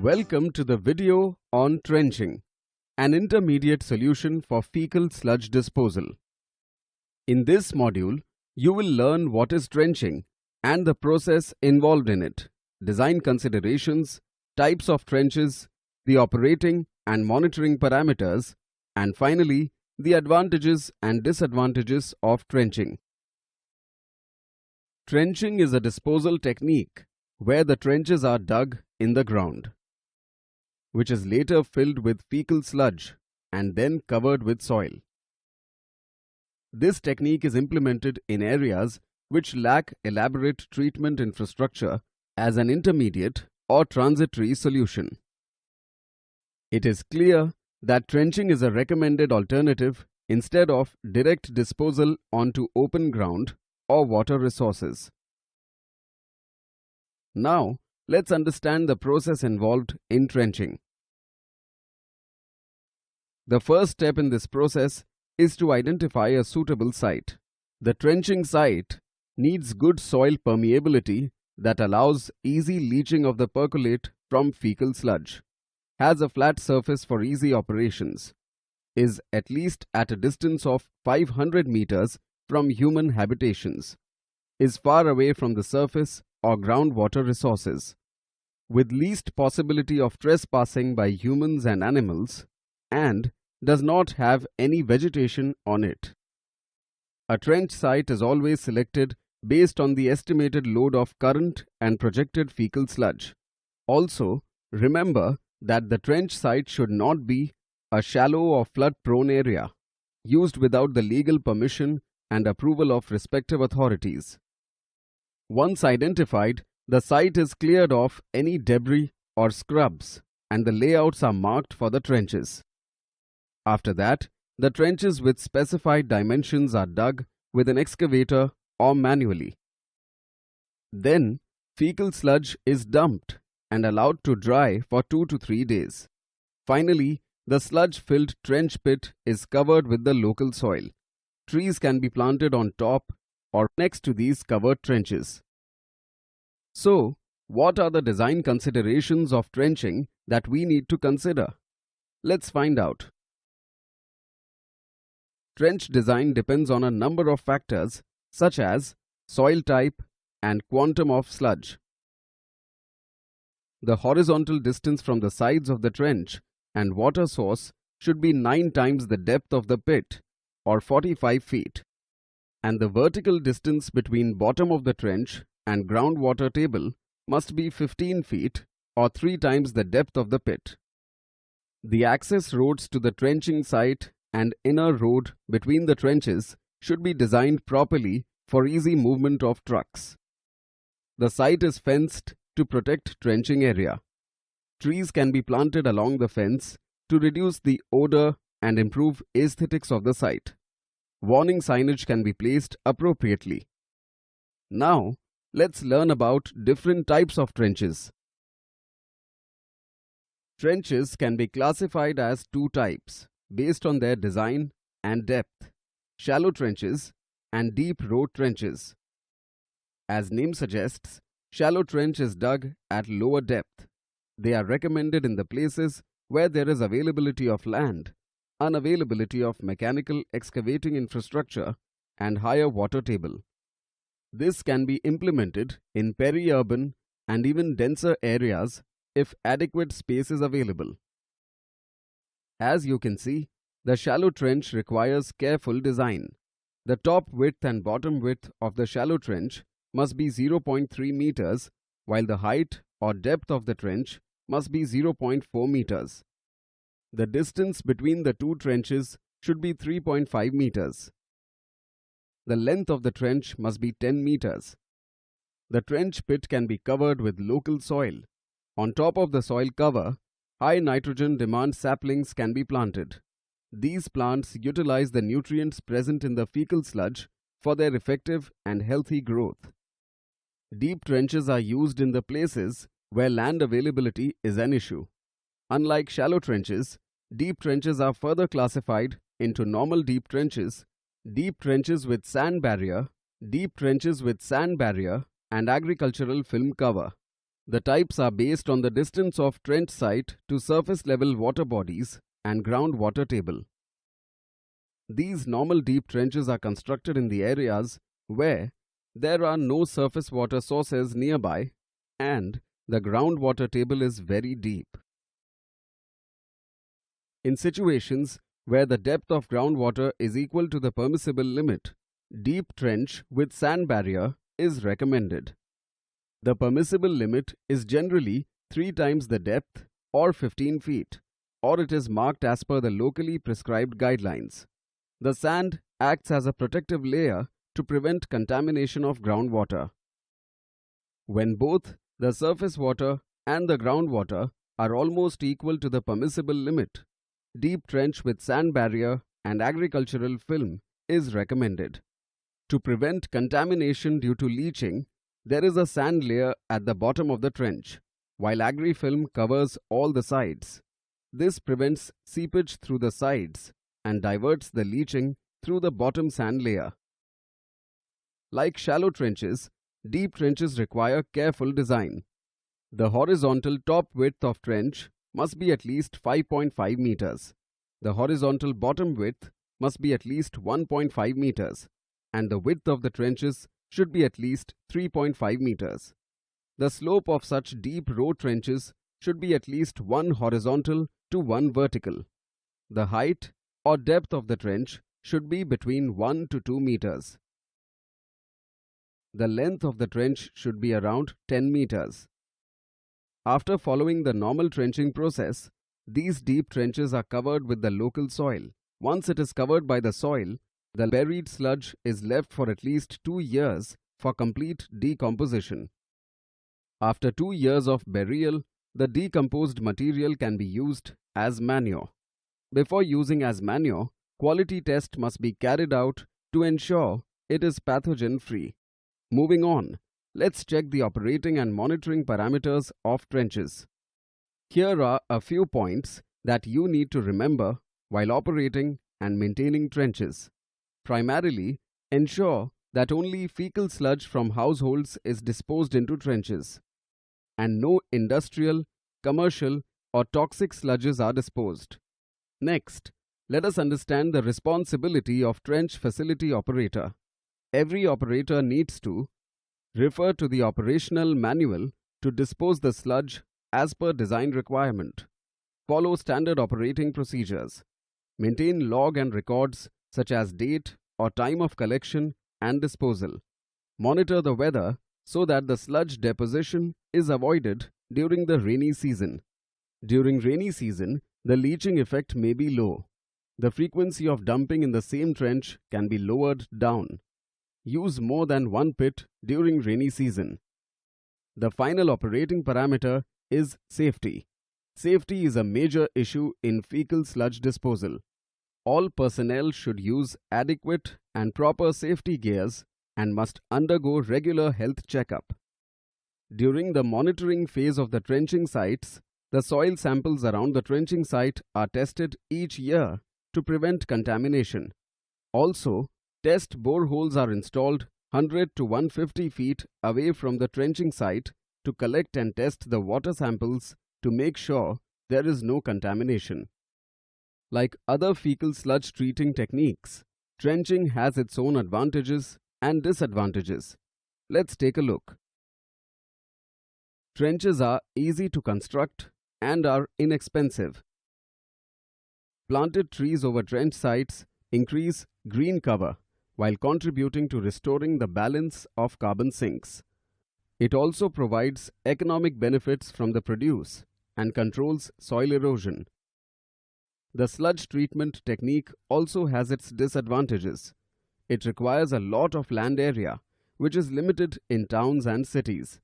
Welcome to the video on trenching, an intermediate solution for fecal sludge disposal. In this module, you will learn what is trenching and the process involved in it, design considerations, types of trenches, the operating and monitoring parameters, and finally, the advantages and disadvantages of trenching. Trenching is a disposal technique where the trenches are dug in the ground, which is later filled with fecal sludge and then covered with soil. This technique is implemented in areas which lack elaborate treatment infrastructure as an intermediate or transitory solution. It is clear that trenching is a recommended alternative instead of direct disposal onto open ground or water resources. Now, let's understand the process involved in trenching. The first step in this process is to identify a suitable site. The trenching site needs good soil permeability that allows easy leaching of the percolate from fecal sludge, has a flat surface for easy operations, is at least at a distance of 500 meters from human habitations, is far away from the surface or groundwater resources, with least possibility of trespassing by humans and animals, and does not have any vegetation on it. A trench site is always selected based on the estimated load of current and projected fecal sludge. Also, remember that the trench site should not be a shallow or flood-prone area, used without the legal permission and approval of respective authorities. Once identified, the site is cleared of any debris or scrubs, and the layouts are marked for the trenches. After that, the trenches with specified dimensions are dug with an excavator or manually. Then, fecal sludge is dumped and allowed to dry for 2 to 3 days. Finally, the sludge-filled trench pit is covered with the local soil. Trees can be planted on top or next to these covered trenches. So, what are the design considerations of trenching that we need to consider? Let's find out. Trench design depends on a number of factors such as soil type and quantum of sludge. The horizontal distance from the sides of the trench and water source should be 9 times the depth of the pit, or 45 feet, and the vertical distance between bottom of the trench and groundwater table must be 15 feet, or 3 times the depth of the pit. The access roads to the trenching site and inner road between the trenches should be designed properly for easy movement of trucks. The site is fenced to protect trenching area. Trees can be planted along the fence to reduce the odor and improve aesthetics of the site. Warning signage can be placed appropriately. Now, let's learn about different types of trenches. Trenches can be classified as 2 types based on their design and depth: shallow trenches and deep road trenches. As name suggests, shallow trench is dug at lower depth. They are recommended in the places where there is availability of land, unavailability of mechanical excavating infrastructure, and higher water table. This can be implemented in peri-urban and even denser areas if adequate space is available. As you can see, the shallow trench requires careful design. The top width and bottom width of the shallow trench must be 0.3 meters, while the height or depth of the trench must be 0.4 meters. The distance between the 2 trenches should be 3.5 meters. The length of the trench must be 10 meters. The trench pit can be covered with local soil. On top of the soil cover, high nitrogen demand saplings can be planted. These plants utilize the nutrients present in the fecal sludge for their effective and healthy growth. Deep trenches are used in the places where land availability is an issue. Unlike shallow trenches, deep trenches are further classified into normal deep trenches deep trenches with sand barrier, deep trenches with sand barrier, and agricultural film cover. The types are based on the distance of trench site to surface level water bodies and groundwater table. These normal deep trenches are constructed in the areas where there are no surface water sources nearby and the groundwater table is very deep. In situations where the depth of groundwater is equal to the permissible limit, deep trench with sand barrier is recommended. The permissible limit is generally 3 times the depth or 15 feet, or it is marked as per the locally prescribed guidelines. The sand acts as a protective layer to prevent contamination of groundwater. When both the surface water and the groundwater are almost equal to the permissible limit, deep trench with sand barrier and agricultural film is recommended. To prevent contamination due to leaching, there is a sand layer at the bottom of the trench, while agri-film covers all the sides. This prevents seepage through the sides and diverts the leaching through the bottom sand layer. Like shallow trenches, deep trenches require careful design. The horizontal top width of trench must be at least 5.5 meters. The horizontal bottom width must be at least 1.5 meters, and the width of the trenches should be at least 3.5 meters. The slope of such deep row trenches should be at least 1 horizontal to 1 vertical. The height or depth of the trench should be between 1 to 2 meters. The length of the trench should be around 10 meters. After following the normal trenching process, these deep trenches are covered with the local soil. Once it is covered by the soil, the buried sludge is left for at least 2 years for complete decomposition. After 2 years of burial, the decomposed material can be used as manure. Before using as manure, quality test must be carried out to ensure it is pathogen-free. Moving on, let's check the operating and monitoring parameters of trenches. Here are a few points that you need to remember while operating and maintaining trenches. Primarily, ensure that only fecal sludge from households is disposed into trenches, and no industrial, commercial, or toxic sludges are disposed. Next, let us understand the responsibility of trench facility operator. Every operator needs to refer to the operational manual to dispose the sludge as per design requirement. Follow standard operating procedures. Maintain log and records such as date or time of collection and disposal. Monitor the weather so that the sludge deposition is avoided during the rainy season. During rainy season, the leaching effect may be low. The frequency of dumping in the same trench can be lowered down. Use more than one pit during rainy season. The final operating parameter is safety. Safety is a major issue in fecal sludge disposal. All personnel should use adequate and proper safety gears and must undergo regular health checkup. During the monitoring phase of the trenching sites, the soil samples around the trenching site are tested each year to prevent contamination. Also, test boreholes are installed 100 to 150 feet away from the trenching site to collect and test the water samples to make sure there is no contamination. Like other fecal sludge treating techniques, trenching has its own advantages and disadvantages. Let's take a look. Trenches are easy to construct and are inexpensive. Planted trees over trench sites increase green cover while contributing to restoring the balance of carbon sinks. It also provides economic benefits from the produce and controls soil erosion. The sludge treatment technique also has its disadvantages. It requires a lot of land area, which is limited in towns and cities,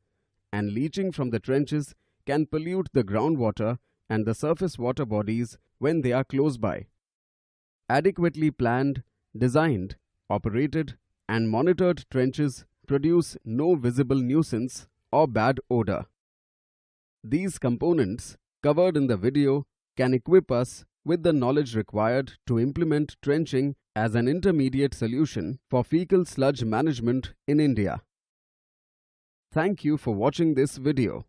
and leaching from the trenches can pollute the groundwater and the surface water bodies when they are close by. Adequately planned, designed, operated, and monitored trenches produce no visible nuisance or bad odor. These components covered in the video can equip us with the knowledge required to implement trenching as an intermediate solution for fecal sludge management in India. Thank you for watching this video.